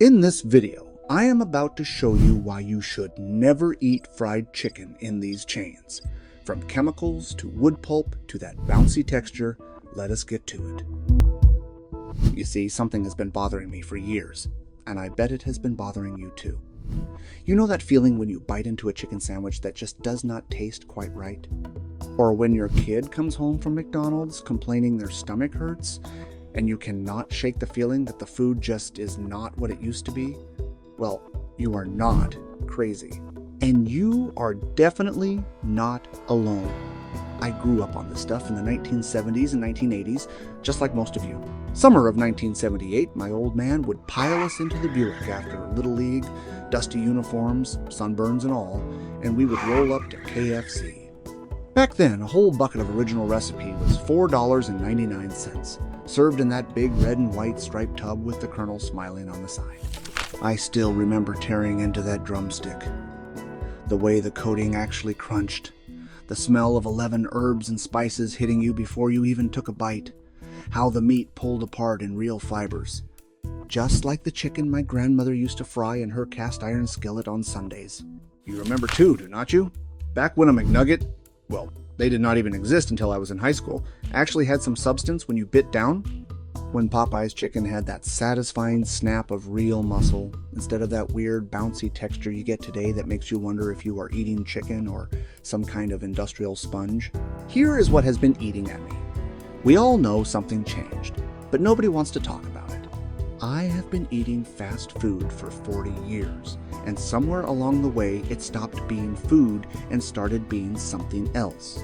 In this video, I am about to show you why you should never eat fried chicken in these chains. From chemicals to wood pulp to that bouncy texture, let us get to it. You see, something has been bothering me for years, and I bet it has been bothering you too. You know that feeling when you bite into a chicken sandwich that just does not taste quite right? Or when your kid comes home from McDonald's complaining their stomach hurts, and you cannot shake the feeling that the food just is not what it used to be? Well, you are not crazy. And you are definitely not alone. I grew up on this stuff in the 1970s and 1980s, just like most of you. Summer of 1978, my old man would pile us into the Buick after Little League, dusty uniforms, sunburns and all, and we would roll up to KFC. Back then, a whole bucket of original recipe was $4.99, served in that big red and white striped tub with the Colonel smiling on the side. I still remember tearing into that drumstick. The way the coating actually crunched. The smell of 11 herbs and spices hitting you before you even took a bite. How the meat pulled apart in real fibers. Just like the chicken my grandmother used to fry in her cast iron skillet on Sundays. You remember too, do not you? Back when a McNugget, well, they did not even exist until I was in high school, actually had some substance when you bit down? When Popeye's chicken had that satisfying snap of real muscle, instead of that weird bouncy texture you get today that makes you wonder if you are eating chicken or some kind of industrial sponge. Here is what has been eating at me. We all know something changed, but nobody wants to talk about it. I have been eating fast food for 40 years, and somewhere along the way it stopped being food and started being something else.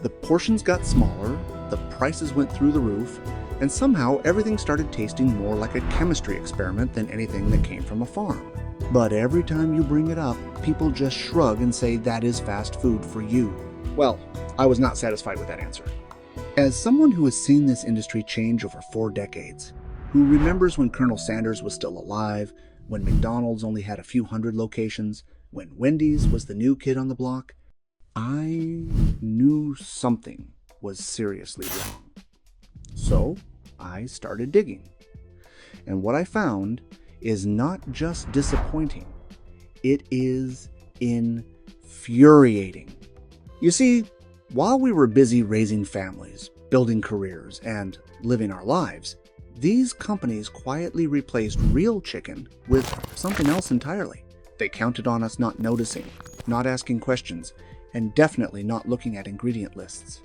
The portions got smaller, the prices went through the roof, and somehow everything started tasting more like a chemistry experiment than anything that came from a farm. But every time you bring it up, people just shrug and say that is fast food for you. Well, I was not satisfied with that answer. As someone who has seen this industry change over 4 decades, who remembers when Colonel Sanders was still alive, when McDonald's only had a few hundred locations, when Wendy's was the new kid on the block, I knew something was seriously wrong. So I started digging. And what I found is not just disappointing, it is infuriating. You see, while we were busy raising families, building careers, and living our lives, these companies quietly replaced real chicken with something else entirely. They counted on us not noticing, not asking questions, and definitely not looking at ingredient lists.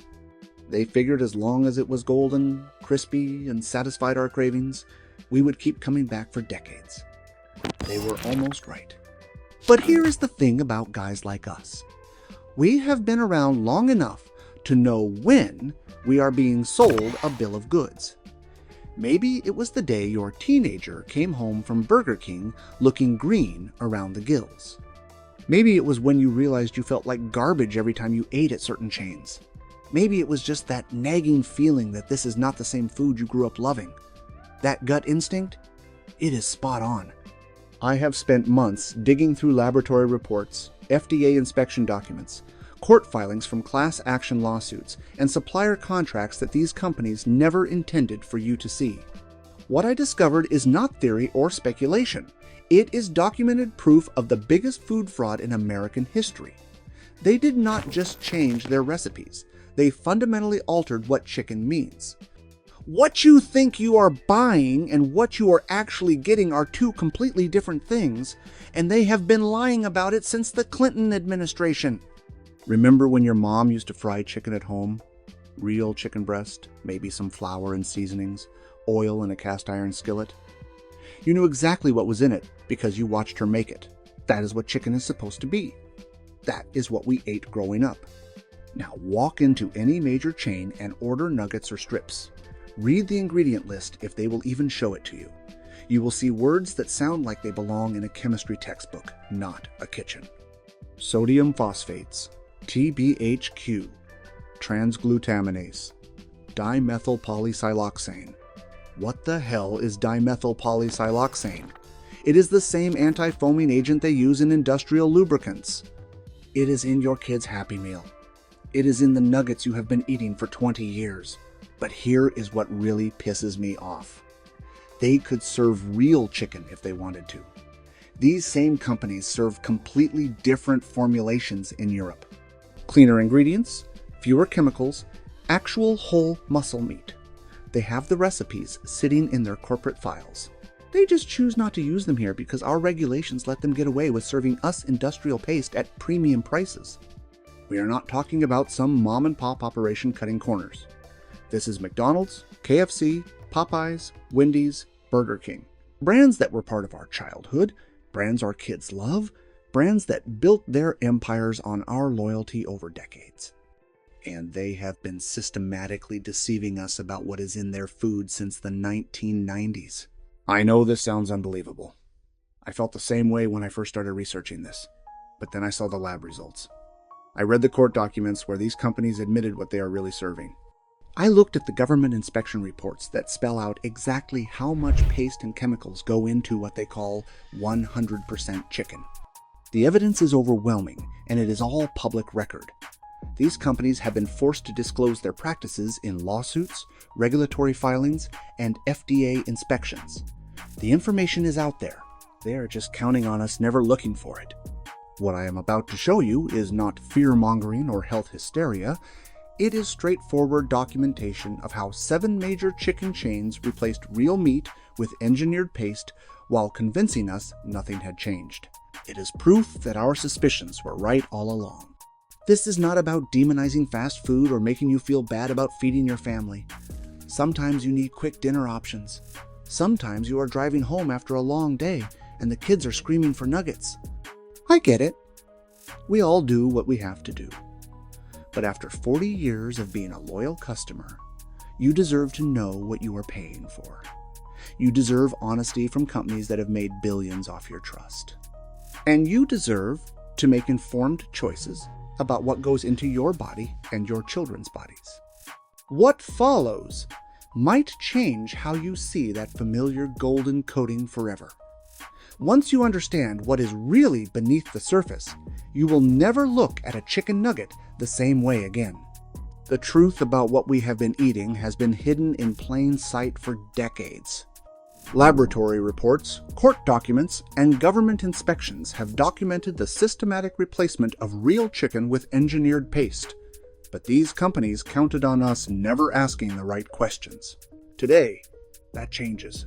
They figured as long as it was golden, crispy, and satisfied our cravings, we would keep coming back for decades. They were almost right. But here is the thing about guys like us. We have been around long enough to know when we are being sold a bill of goods. Maybe it was the day your teenager came home from Burger King looking green around the gills. Maybe it was when you realized you felt like garbage every time you ate at certain chains. Maybe it was just that nagging feeling that this is not the same food you grew up loving. That gut instinct? It is spot on. I have spent months digging through laboratory reports, FDA inspection documents, court filings from class action lawsuits, and supplier contracts that these companies never intended for you to see. What I discovered is not theory or speculation. It is documented proof of the biggest food fraud in American history. They did not just change their recipes. They fundamentally altered what chicken means. What you think you are buying and what you are actually getting are two completely different things, and they have been lying about it since the Clinton administration. Remember when your mom used to fry chicken at home? Real chicken breast, maybe some flour and seasonings, oil in a cast iron skillet? You knew exactly what was in it because you watched her make it. That is what chicken is supposed to be. That is what we ate growing up. Now walk into any major chain and order nuggets or strips. Read the ingredient list if they will even show it to you. You will see words that sound like they belong in a chemistry textbook, not a kitchen. Sodium phosphates, TBHQ, transglutaminase, dimethylpolysiloxane. What the hell is dimethylpolysiloxane? It is the same anti-foaming agent they use in industrial lubricants. It is in your kid's Happy Meal. It is in the nuggets you have been eating for 20 years. But here is what really pisses me off. they could serve real chicken if they wanted to. These same companies serve completely different formulations in Europe. Cleaner ingredients, fewer chemicals, actual whole muscle meat. They have the recipes sitting in their corporate files. They just choose not to use them here because our regulations let them get away with serving us industrial paste at premium prices. We are not talking about some mom-and-pop operation cutting corners. This is McDonald's, KFC, Popeyes, Wendy's, Burger King. Brands that were part of our childhood, brands our kids love, brands that built their empires on our loyalty over decades. And they have been systematically deceiving us about what is in their food since the 1990s. I know this sounds unbelievable. I felt the same way when I first started researching this, but then I saw the lab results. I read the court documents where these companies admitted what they are really serving. I looked at the government inspection reports that spell out exactly how much paste and chemicals go into what they call 100% chicken. The evidence is overwhelming, and it is all public record. These companies have been forced to disclose their practices in lawsuits, regulatory filings, and FDA inspections. The information is out there. They are just counting on us never looking for it. What I am about to show you is not fear-mongering or health hysteria. It is straightforward documentation of how 7 major chicken chains replaced real meat with engineered paste while convincing us nothing had changed. It is proof that our suspicions were right all along. This is not about demonizing fast food or making you feel bad about feeding your family. Sometimes you need quick dinner options. Sometimes you are driving home after a long day and the kids are screaming for nuggets. I get it. We all do what we have to do. But after 40 years of being a loyal customer, you deserve to know what you are paying for. You deserve honesty from companies that have made billions off your trust. And you deserve to make informed choices about what goes into your body and your children's bodies. What follows might change how you see that familiar golden coating forever. Once you understand what is really beneath the surface, you will never look at a chicken nugget the same way again. The truth about what we have been eating has been hidden in plain sight for decades. Laboratory reports, court documents, and government inspections have documented the systematic replacement of real chicken with engineered paste. But these companies counted on us never asking the right questions. Today, that changes.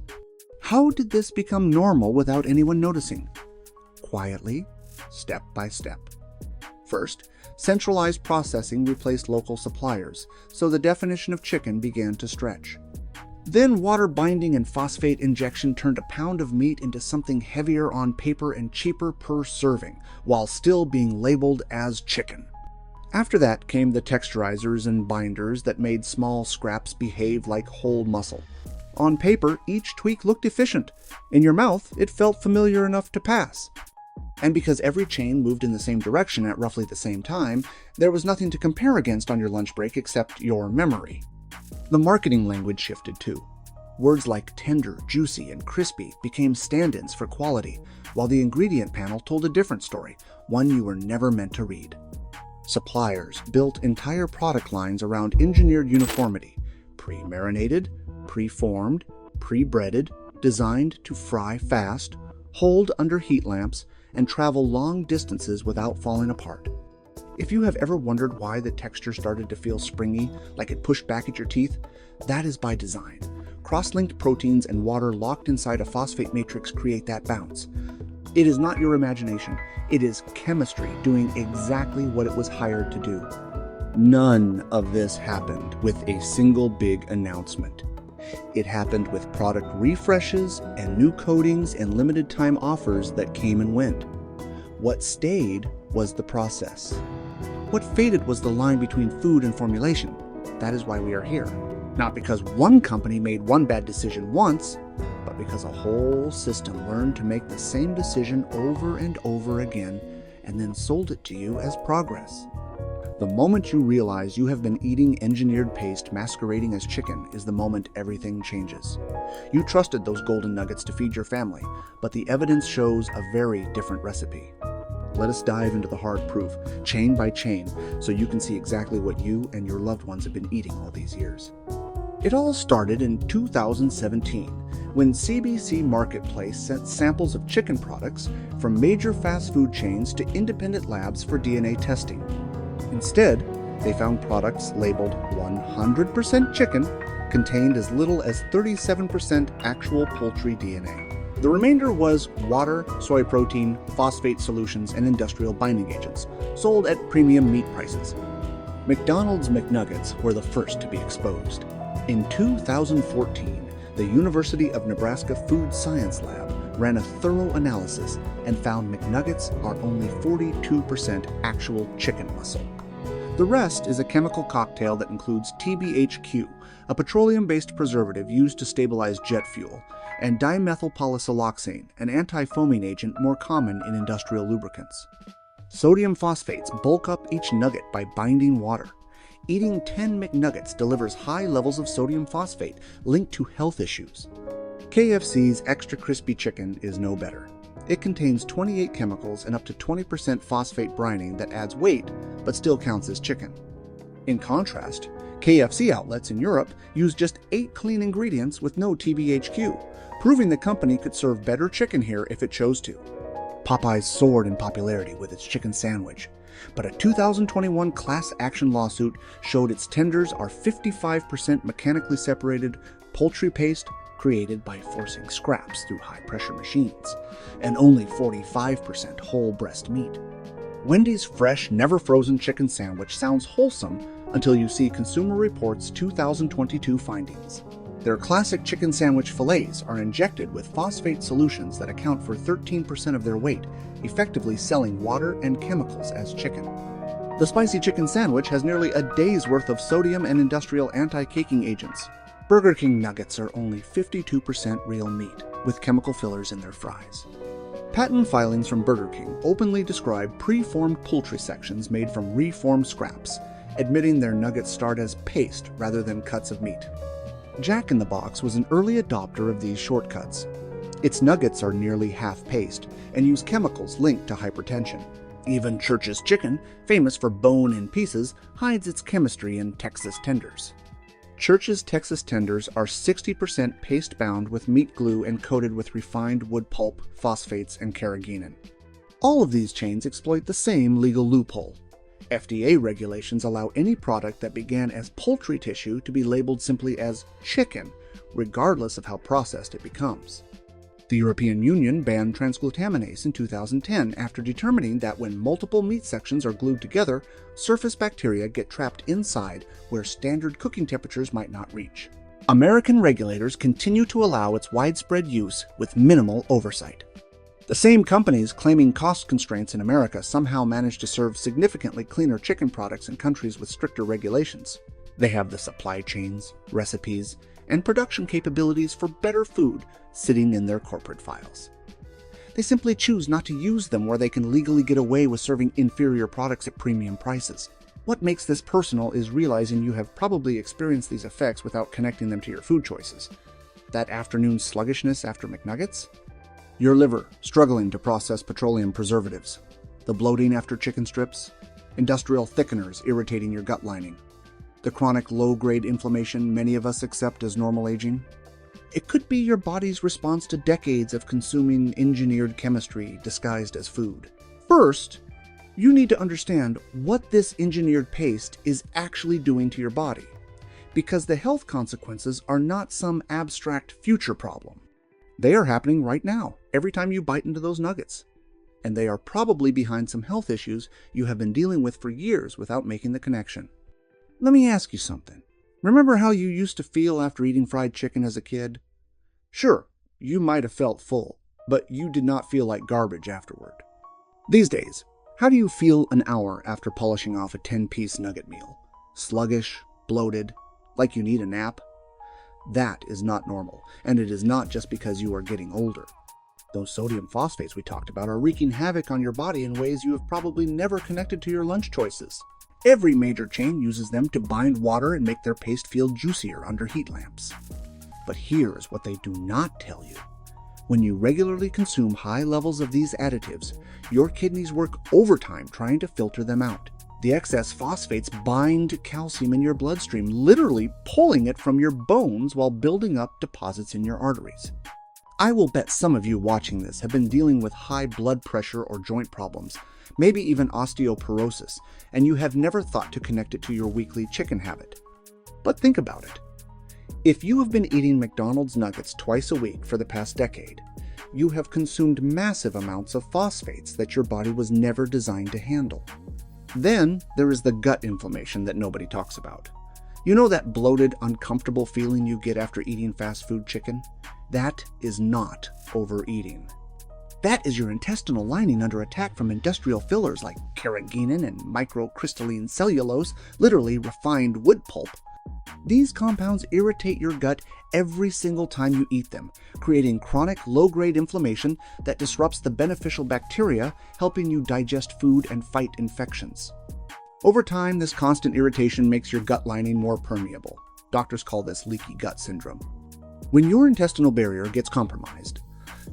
How did this become normal without anyone noticing? Quietly, step by step. First, centralized processing replaced local suppliers, so the definition of chicken began to stretch. Then water binding and phosphate injection turned a pound of meat into something heavier on paper and cheaper per serving, while still being labeled as chicken. After that came the texturizers and binders that made small scraps behave like whole muscle. On paper, each tweak looked efficient. In your mouth, it felt familiar enough to pass. And because every chain moved in the same direction at roughly the same time, there was nothing to compare against on your lunch break except your memory. The marketing language shifted too. Words like tender, juicy, and crispy became stand-ins for quality, while the ingredient panel told a different story, one you were never meant to read. Suppliers built entire product lines around engineered uniformity, pre-marinated, pre-formed, pre-breaded, designed to fry fast, hold under heat lamps, and travel long distances without falling apart. If you have ever wondered why the texture started to feel springy, like it pushed back at your teeth, that is by design. Cross-linked proteins and water locked inside a phosphate matrix create that bounce. It is not your imagination. It is chemistry doing exactly what it was hired to do. None of this happened with a single big announcement. It happened with product refreshes and new coatings and limited time offers that came and went. What stayed was the process. What faded was the line between food and formulation. That is why we are here. Not because one company made one bad decision once, but because a whole system learned to make the same decision over and over again and then sold it to you as progress. The moment you realize you have been eating engineered paste masquerading as chicken is the moment everything changes. You trusted those golden nuggets to feed your family, but the evidence shows a very different recipe. Let us dive into the hard proof, chain by chain, so you can see exactly what you and your loved ones have been eating all these years. It all started in 2017 when CBC Marketplace sent samples of chicken products from major fast food chains to independent labs for DNA testing. Instead, they found products labeled 100% chicken contained as little as 37% actual poultry DNA. The remainder was water, soy protein, phosphate solutions, and industrial binding agents, sold at premium meat prices. McDonald's McNuggets were the first to be exposed. In 2014, the University of Nebraska Food Science Lab ran a thorough analysis and found McNuggets are only 42% actual chicken muscle. The rest is a chemical cocktail that includes TBHQ, a petroleum-based preservative used to stabilize jet fuel, and dimethylpolysiloxane, an anti-foaming agent more common in industrial lubricants. Sodium phosphates bulk up each nugget by binding water. Eating 10 McNuggets delivers high levels of sodium phosphate linked to health issues. KFC's extra crispy chicken is no better. It contains 28 chemicals and up to 20% phosphate brining that adds weight but still counts as chicken. In contrast, KFC outlets in Europe use just 8 clean ingredients with no TBHQ, proving the company could serve better chicken here if it chose to. Popeyes soared in popularity with its chicken sandwich, but a 2021 class action lawsuit showed its tenders are 55% mechanically separated poultry paste created by forcing scraps through high-pressure machines, and only 45% whole breast meat. Wendy's fresh, never-frozen chicken sandwich sounds wholesome until you see Consumer Reports' 2022 findings. Their classic chicken sandwich fillets are injected with phosphate solutions that account for 13% of their weight, effectively selling water and chemicals as chicken. The spicy chicken sandwich has nearly a day's worth of sodium and industrial anti-caking agents. Burger King nuggets are only 52% real meat, with chemical fillers in their fries. Patent filings from Burger King openly describe pre-formed poultry sections made from reformed scraps, admitting their nuggets start as paste rather than cuts of meat. Jack in the Box was an early adopter of these shortcuts. Its nuggets are nearly half paste and use chemicals linked to hypertension. Even Church's Chicken, famous for bone in pieces, hides its chemistry in Texas tenders. Church's Texas tenders are 60% paste-bound with meat glue and coated with refined wood pulp, phosphates, and carrageenan. All of these chains exploit the same legal loophole. FDA regulations allow any product that began as poultry tissue to be labeled simply as chicken, regardless of how processed it becomes. The European Union banned transglutaminase in 2010 after determining that when multiple meat sections are glued together, surface bacteria get trapped inside where standard cooking temperatures might not reach. American regulators continue to allow its widespread use with minimal oversight. The same companies claiming cost constraints in America somehow manage to serve significantly cleaner chicken products in countries with stricter regulations. They have the supply chains, recipes, and production capabilities for better food sitting in their corporate files. They simply choose not to use them where they can legally get away with serving inferior products at premium prices. What makes this personal is realizing you have probably experienced these effects without connecting them to your food choices. That afternoon sluggishness after McNuggets? Your liver struggling to process petroleum preservatives. The bloating after chicken strips? Industrial thickeners irritating your gut lining. The chronic low-grade inflammation many of us accept as normal aging? It could be your body's response to decades of consuming engineered chemistry disguised as food. First, you need to understand what this engineered paste is actually doing to your body, because the health consequences are not some abstract future problem. They are happening right now, every time you bite into those nuggets. And they are probably behind some health issues you have been dealing with for years without making the connection. Let me ask you something. Remember how you used to feel after eating fried chicken as a kid? Sure, you might have felt full, but you did not feel like garbage afterward. These days, how do you feel an hour after polishing off a 10-piece nugget meal? Sluggish, bloated, like you need a nap? That is not normal, and it is not just because you are getting older. Those sodium phosphates we talked about are wreaking havoc on your body in ways you have probably never connected to your lunch choices. Every major chain uses them to bind water and make their paste feel juicier under heat lamps. But here is what they do not tell you. When you regularly consume high levels of these additives, your kidneys work overtime trying to filter them out. The excess phosphates bind calcium in your bloodstream, literally pulling it from your bones while building up deposits in your arteries. I will bet some of you watching this have been dealing with high blood pressure or joint problems, maybe even osteoporosis, and you have never thought to connect it to your weekly chicken habit. But think about it. If you have been eating McDonald's nuggets twice a week for the past decade, you have consumed massive amounts of phosphates that your body was never designed to handle. Then there is the gut inflammation that nobody talks about. You know that bloated, uncomfortable feeling you get after eating fast food chicken? That is not overeating. That is your intestinal lining under attack from industrial fillers like carrageenan and microcrystalline cellulose, literally refined wood pulp. These compounds irritate your gut every single time you eat them, creating chronic low-grade inflammation that disrupts the beneficial bacteria, helping you digest food and fight infections. Over time, this constant irritation makes your gut lining more permeable. Doctors call this leaky gut syndrome. When your intestinal barrier gets compromised,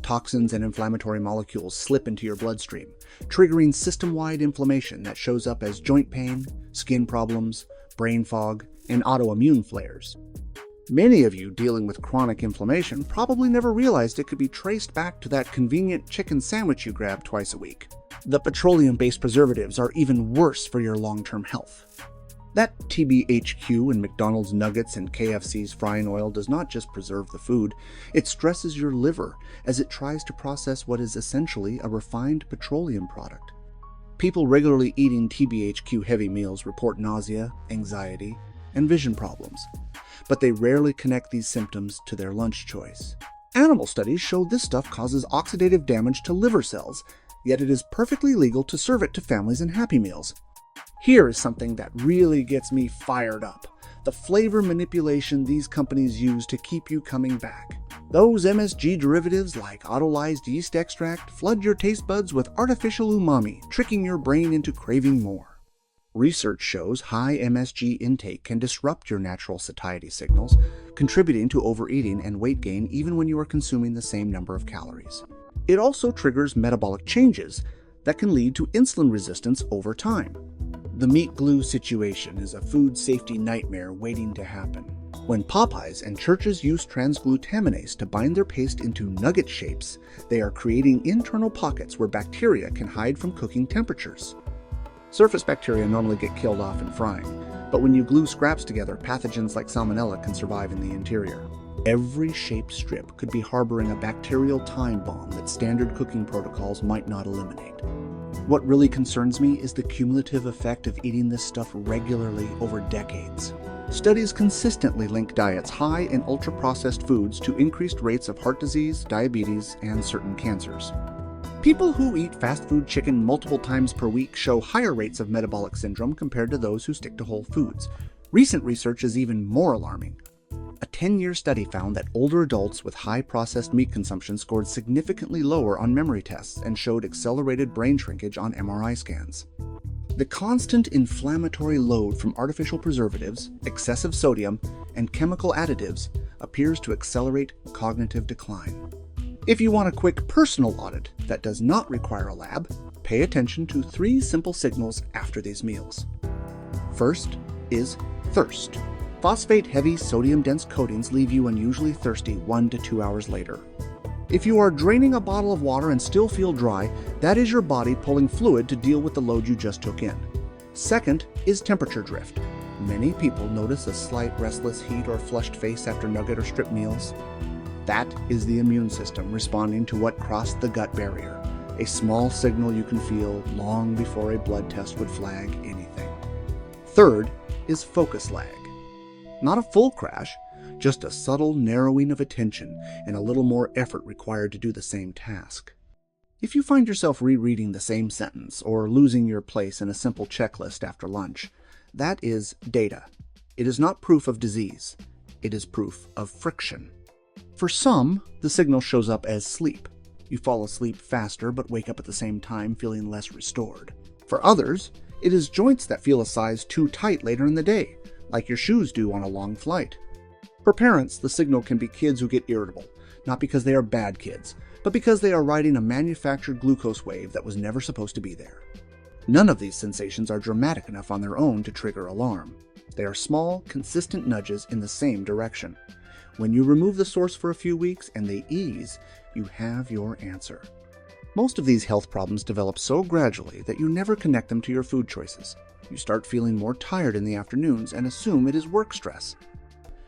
toxins and inflammatory molecules slip into your bloodstream, triggering system-wide inflammation that shows up as joint pain, skin problems, brain fog, and autoimmune flares. Many of you dealing with chronic inflammation probably never realized it could be traced back to that convenient chicken sandwich you grab twice a week. The petroleum-based preservatives are even worse for your long-term health. That TBHQ in McDonald's nuggets and KFC's frying oil does not just preserve the food, it stresses your liver as it tries to process what is essentially a refined petroleum product. People regularly eating TBHQ-heavy meals report nausea, anxiety, and vision problems, but they rarely connect these symptoms to their lunch choice. Animal studies show this stuff causes oxidative damage to liver cells, yet it is perfectly legal to serve it to families in Happy Meals. Here is something that really gets me fired up: the flavor manipulation these companies use to keep you coming back. Those MSG derivatives like autolyzed yeast extract flood your taste buds with artificial umami, tricking your brain into craving more. Research shows high MSG intake can disrupt your natural satiety signals, contributing to overeating and weight gain even when you are consuming the same number of calories. It also triggers metabolic changes that can lead to insulin resistance over time. The meat glue situation is a food safety nightmare waiting to happen. When Popeyes and churches use transglutaminase to bind their paste into nugget shapes, they are creating internal pockets where bacteria can hide from cooking temperatures. Surface bacteria normally get killed off in frying, but when you glue scraps together, pathogens like salmonella can survive in the interior. Every shaped strip could be harboring a bacterial time bomb that standard cooking protocols might not eliminate. What really concerns me is the cumulative effect of eating this stuff regularly over decades. Studies consistently link diets high in ultra-processed foods to increased rates of heart disease, diabetes, and certain cancers. People who eat fast food chicken multiple times per week show higher rates of metabolic syndrome compared to those who stick to whole foods. Recent research is even more alarming. A 10-year study found that older adults with high processed meat consumption scored significantly lower on memory tests and showed accelerated brain shrinkage on MRI scans. The constant inflammatory load from artificial preservatives, excessive sodium, and chemical additives appears to accelerate cognitive decline. If you want a quick personal audit that does not require a lab, pay attention to 3 simple signals after these meals. First is thirst. Phosphate-heavy, sodium-dense coatings leave you unusually thirsty 1 to 2 hours later. If you are draining a bottle of water and still feel dry, that is your body pulling fluid to deal with the load you just took in. Second is temperature drift. Many people notice a slight restless heat or flushed face after nugget or strip meals. That is the immune system responding to what crossed the gut barrier, a small signal you can feel long before a blood test would flag anything. Third is focus lag. Not a full crash, just a subtle narrowing of attention and a little more effort required to do the same task. If you find yourself rereading the same sentence or losing your place in a simple checklist after lunch, that is data. It is not proof of disease. It is proof of friction. For some, the signal shows up as sleep. You fall asleep faster but wake up at the same time feeling less restored. For others, it is joints that feel a size too tight later in the day, like your shoes do on a long flight. For parents, the signal can be kids who get irritable, not because they are bad kids, but because they are riding a manufactured glucose wave that was never supposed to be there. None of these sensations are dramatic enough on their own to trigger alarm. They are small, consistent nudges in the same direction. When you remove the source for a few weeks and they ease, you have your answer. Most of these health problems develop so gradually that you never connect them to your food choices. You start feeling more tired in the afternoons and assume it is work stress.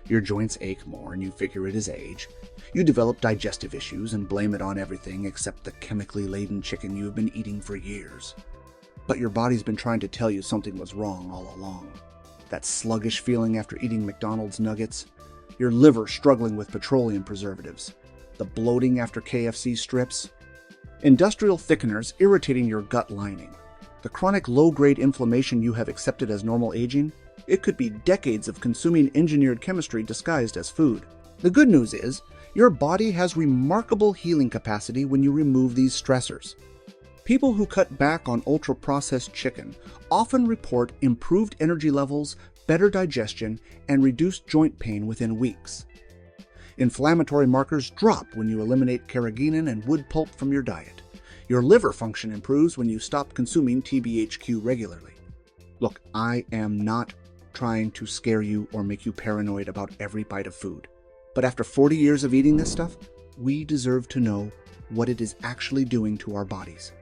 Your joints ache more and you figure it is age. You develop digestive issues and blame it on everything except the chemically laden chicken you have been eating for years. But your body's been trying to tell you something was wrong all along. That sluggish feeling after eating McDonald's nuggets, your liver struggling with petroleum preservatives, the bloating after KFC strips, industrial thickeners irritating your gut lining, the chronic low-grade inflammation you have accepted as normal aging. It could be decades of consuming engineered chemistry disguised as food. The good news is, your body has remarkable healing capacity when you remove these stressors. People who cut back on ultra-processed chicken often report improved energy levels, better digestion, and reduced joint pain within weeks. Inflammatory markers drop when you eliminate carrageenan and wood pulp from your diet. Your liver function improves when you stop consuming TBHQ regularly. Look, I am not trying to scare you or make you paranoid about every bite of food. But after 40 years of eating this stuff, we deserve to know what it is actually doing to our bodies.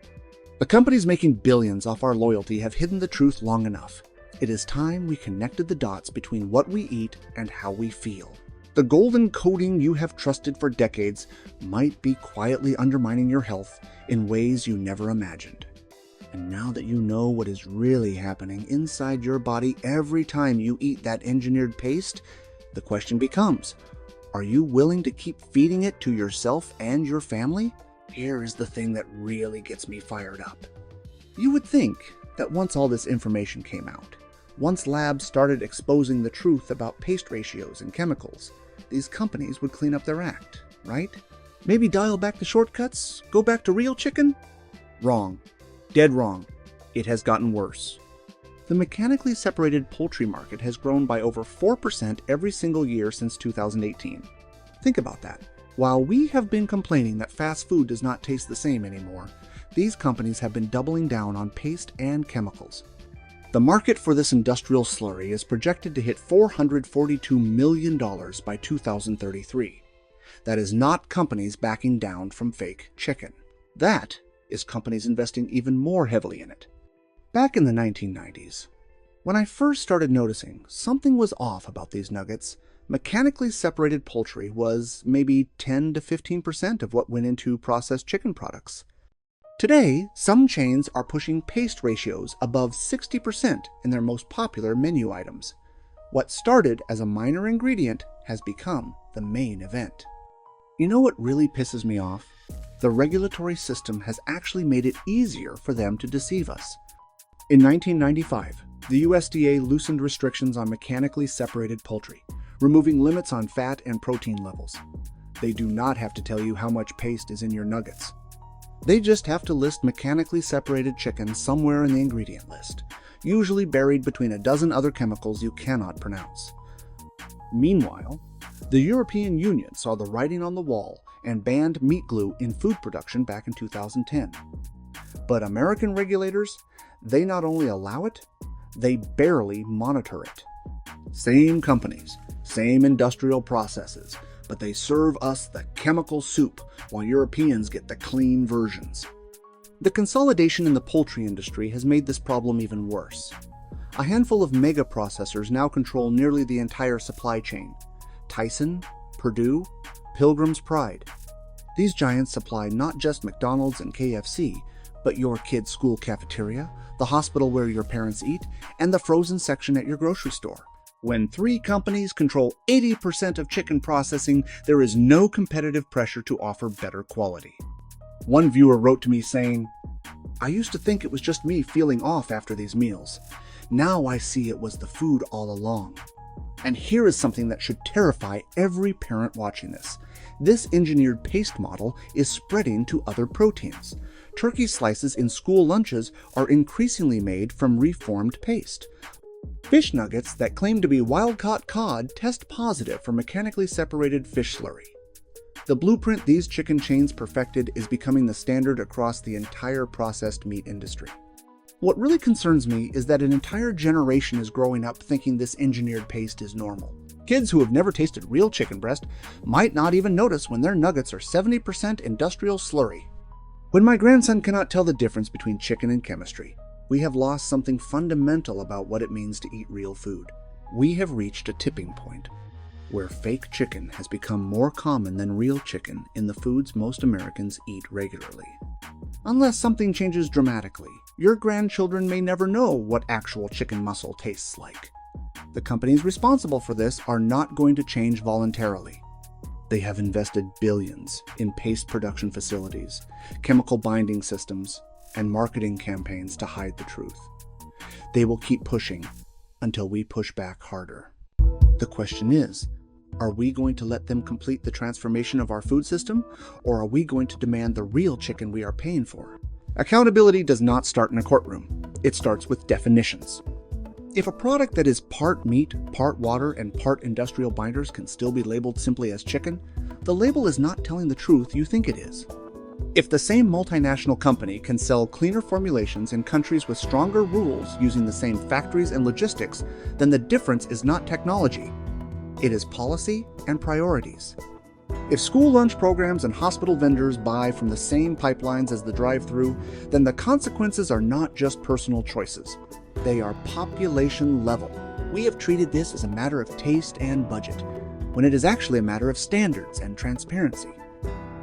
The companies making billions off our loyalty have hidden the truth long enough. It is time we connected the dots between what we eat and how we feel. The golden coating you have trusted for decades might be quietly undermining your health in ways you never imagined. And now that you know what is really happening inside your body every time you eat that engineered paste, the question becomes, are you willing to keep feeding it to yourself and your family? Here is the thing that really gets me fired up. You would think that once all this information came out, once labs started exposing the truth about paste ratios and chemicals, these companies would clean up their act, right? Maybe dial back the shortcuts? Go back to real chicken? Wrong. Dead wrong. It has gotten worse. The mechanically separated poultry market has grown by over 4% every single year since 2018. Think about that. While we have been complaining that fast food does not taste the same anymore, these companies have been doubling down on paste and chemicals. The market for this industrial slurry is projected to hit $442 million by 2033. That is not companies backing down from fake chicken. That is companies investing even more heavily in it. Back in the 1990s, when I first started noticing something was off about these nuggets, mechanically separated poultry was maybe 10 to 15% of what went into processed chicken products. Today, some chains are pushing paste ratios above 60% in their most popular menu items. What started as a minor ingredient has become the main event. You know what really pisses me off? The regulatory system has actually made it easier for them to deceive us. In 1995, the USDA loosened restrictions on mechanically separated poultry, removing limits on fat and protein levels. They do not have to tell you how much paste is in your nuggets. They just have to list mechanically separated chicken somewhere in the ingredient list, usually buried between a dozen other chemicals you cannot pronounce. Meanwhile, the European Union saw the writing on the wall and banned meat glue in food production back in 2010. But American regulators, they not only allow it, they barely monitor it. Same companies, same industrial processes, but they serve us the chemical soup while Europeans get the clean versions. The consolidation in the poultry industry has made this problem even worse. A handful of mega processors now control nearly the entire supply chain. Tyson, Purdue, Pilgrim's Pride. These giants supply not just McDonald's and KFC, but your kid's school cafeteria, the hospital where your parents eat, and the frozen section at your grocery store. When 3 companies control 80% of chicken processing, there is no competitive pressure to offer better quality. One viewer wrote to me saying, "I used to think it was just me feeling off after these meals. Now I see it was the food all along." And here is something that should terrify every parent watching this. This engineered paste model is spreading to other proteins. Turkey slices in school lunches are increasingly made from reformed paste. Fish nuggets that claim to be wild-caught cod test positive for mechanically separated fish slurry. The blueprint these chicken chains perfected is becoming the standard across the entire processed meat industry. What really concerns me is that an entire generation is growing up thinking this engineered paste is normal. Kids who have never tasted real chicken breast might not even notice when their nuggets are 70% industrial slurry. When my grandson cannot tell the difference between chicken and chemistry, we have lost something fundamental about what it means to eat real food. We have reached a tipping point where fake chicken has become more common than real chicken in the foods most Americans eat regularly. Unless something changes dramatically, your grandchildren may never know what actual chicken muscle tastes like. The companies responsible for this are not going to change voluntarily. They have invested billions in paste production facilities, chemical binding systems, and marketing campaigns to hide the truth. They will keep pushing until we push back harder. The question is, are we going to let them complete the transformation of our food system, or are we going to demand the real chicken we are paying for? Accountability does not start in a courtroom. It starts with definitions. If a product that is part meat, part water, and part industrial binders can still be labeled simply as chicken, the label is not telling the truth you think it is. If the same multinational company can sell cleaner formulations in countries with stronger rules using the same factories and logistics, then the difference is not technology. It is policy and priorities. If school lunch programs and hospital vendors buy from the same pipelines as the drive-thru, then the consequences are not just personal choices. They are population level. We have treated this as a matter of taste and budget, when it is actually a matter of standards and transparency.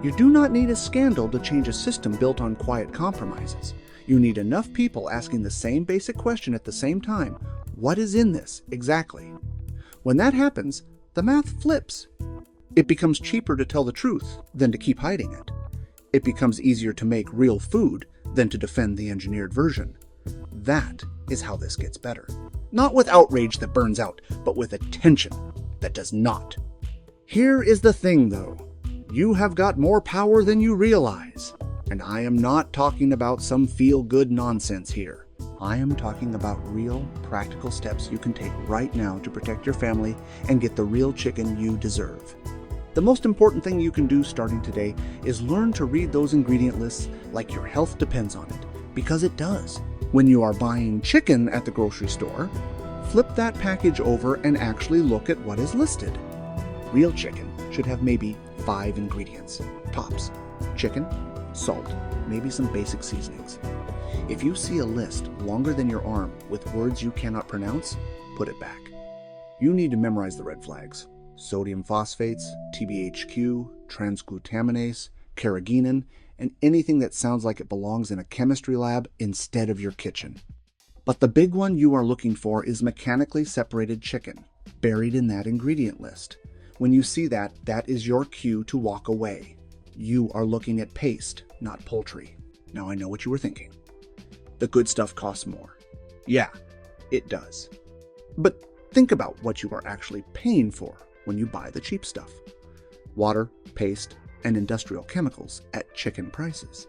You do not need a scandal to change a system built on quiet compromises. You need enough people asking the same basic question at the same time. What is in this exactly? When that happens, the math flips. It becomes cheaper to tell the truth than to keep hiding it. It becomes easier to make real food than to defend the engineered version. That is how this gets better. Not with outrage that burns out, but with attention that does not. Here is the thing, though. You have got more power than you realize. And I am not talking about some feel-good nonsense here. I am talking about real, practical steps you can take right now to protect your family and get the real chicken you deserve. The most important thing you can do starting today is learn to read those ingredient lists like your health depends on it, because it does. When you are buying chicken at the grocery store, flip that package over and actually look at what is listed. Real chicken should have maybe 5 ingredients, tops: chicken, salt, maybe some basic seasonings. If you see a list longer than your arm with words you cannot pronounce, put it back. You need to memorize the red flags: sodium phosphates, TBHQ, transglutaminase, carrageenan, and anything that sounds like it belongs in a chemistry lab instead of your kitchen. But the big one you are looking for is mechanically separated chicken, buried in that ingredient list. When you see that, that is your cue to walk away. You are looking at paste, not poultry. Now I know what you were thinking. The good stuff costs more. Yeah, it does. But think about what you are actually paying for when you buy the cheap stuff. Water, paste, and industrial chemicals at chicken prices.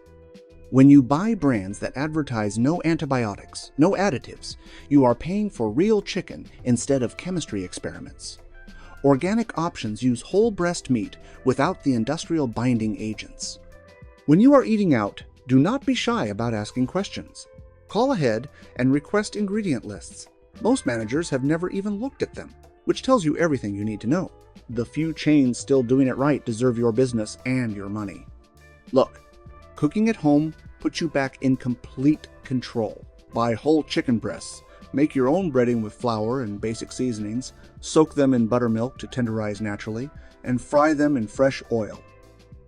When you buy brands that advertise no antibiotics, no additives, you are paying for real chicken instead of chemistry experiments. Organic options use whole breast meat without the industrial binding agents. When you are eating out, do not be shy about asking questions. Call ahead and request ingredient lists. Most managers have never even looked at them, which tells you everything you need to know. The few chains still doing it right deserve your business and your money. Look, cooking at home puts you back in complete control. Buy whole chicken breasts, make your own breading with flour and basic seasonings, soak them in buttermilk to tenderize naturally, and fry them in fresh oil.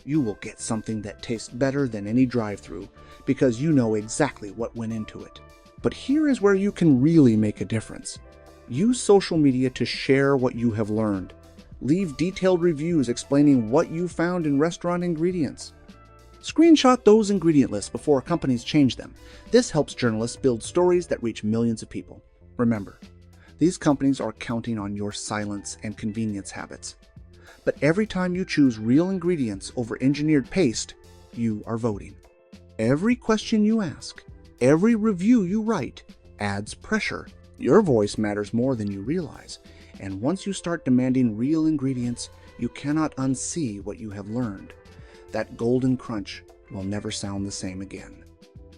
You will get something that tastes better than any drive-thru because you know exactly what went into it. But here is where you can really make a difference. Use social media to share what you have learned. Leave detailed reviews explaining what you found in restaurant ingredients. Screenshot those ingredient lists before companies change them. This helps journalists build stories that reach millions of people. Remember, these companies are counting on your silence and convenience habits. But every time you choose real ingredients over engineered paste, you are voting. Every question you ask, every review you write, adds pressure. Your voice matters more than you realize. And once you start demanding real ingredients, you cannot unsee what you have learned. That golden crunch will never sound the same again.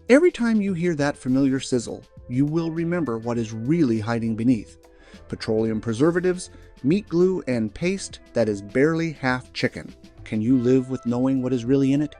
Every time you hear that familiar sizzle, you will remember what is really hiding beneath: petroleum preservatives, meat glue, and paste that is barely half chicken. Can you live with knowing what is really in it?